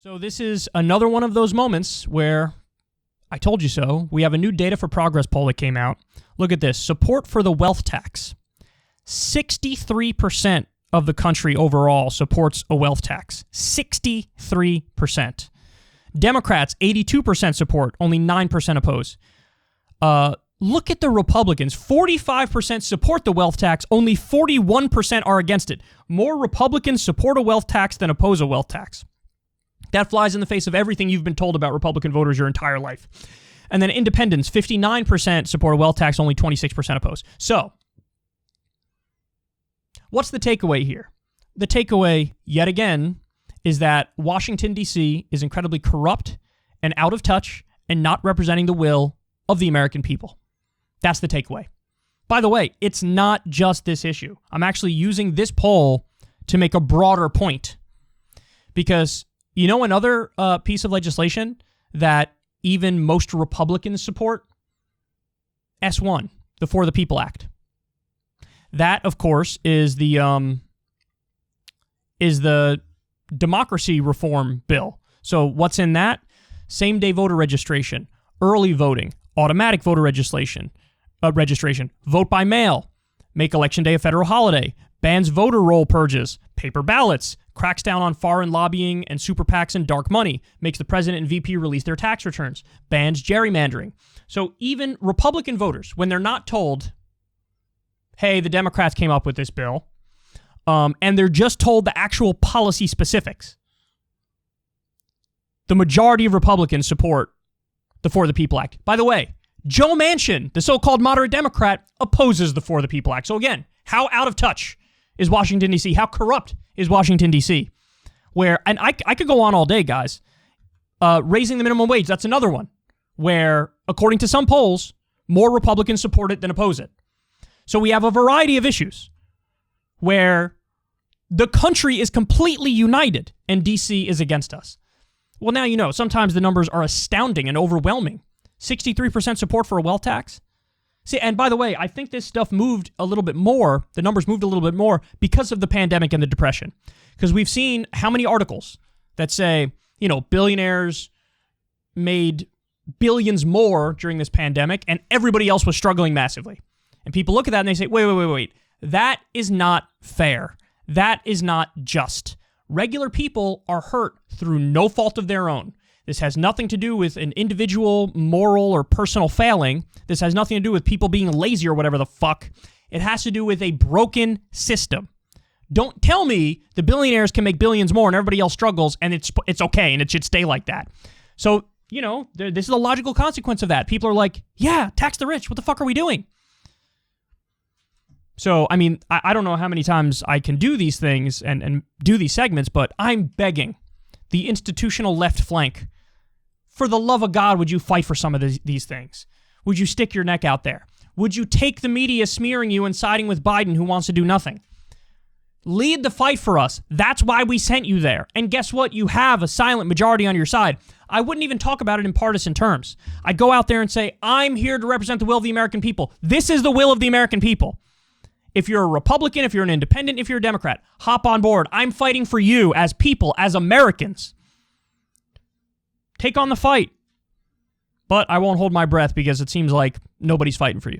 So this is another one of those moments where I told you so. We have a new Data for Progress poll that came out. Look at this. Support for the wealth tax. 63% of the country overall supports a wealth tax. 63%. Democrats, 82% support, only 9% oppose. Look at the Republicans. 45% support the wealth tax, only 41% are against it. More Republicans support a wealth tax than oppose a wealth tax. That flies in the face of everything you've been told about Republican voters your entire life. And then independents, 59% support a wealth tax, only 26% oppose. So, what's the takeaway here? The takeaway, yet again, is that Washington, D.C. is incredibly corrupt and out of touch and not representing the will of the American people. That's the takeaway. By the way, it's not just this issue. I'm actually using this poll to make a broader point. Because you know another piece of legislation that even most Republicans support? S1, the For the People Act. That, of course, is the democracy reform bill. So what's in that? Same-day voter registration, early voting, automatic voter registration, vote by mail, make Election Day a federal holiday, bans voter roll purges, paper ballots, cracks down on foreign lobbying and super PACs and dark money, makes the president and VP release their tax returns, bans gerrymandering. So even Republican voters, when they're not told, hey, the Democrats came up with this bill, and they're just told the actual policy specifics, the majority of Republicans support the For the People Act. By the way, Joe Manchin, the so-called moderate Democrat, opposes the For the People Act. So again, how out of touch is Washington, D.C.? How corrupt is Washington, D.C.? And I could go on all day, guys. Raising the minimum wage, that's another one, where, according to some polls, more Republicans support it than oppose it. So we have a variety of issues where the country is completely united and D.C. is against us. Well, now you know, sometimes the numbers are astounding and overwhelming. 63% support for a wealth tax. See, and by the way, I think this stuff moved a little bit more, the numbers moved a little bit more because of the pandemic and the depression. Because we've seen how many articles that say, you know, billionaires made billions more during this pandemic and everybody else was struggling massively. And people look at that and they say, wait. That is not fair. That is not just. Regular people are hurt through no fault of their own. This has nothing to do with an individual moral or personal failing. This has nothing to do with people being lazy or whatever the fuck. It has to do with a broken system. Don't tell me the billionaires can make billions more and everybody else struggles and it's okay and it should stay like that. So, you know, this is a logical consequence of that. People are like, yeah, tax the rich. What the fuck are we doing? So, I mean, I don't know how many times I can do these things and do these segments, but I'm begging the institutional left flank, for the love of God, would you fight for some of these things? Would you stick your neck out there? Would you take the media smearing you and siding with Biden who wants to do nothing? Lead the fight for us. That's why we sent you there. And guess what? You have a silent majority on your side. I wouldn't even talk about it in partisan terms. I'd go out there and say, I'm here to represent the will of the American people. This is the will of the American people. If you're a Republican, if you're an independent, if you're a Democrat, hop on board. I'm fighting for you as people, as Americans. Take on the fight. But I won't hold my breath because it seems like nobody's fighting for you.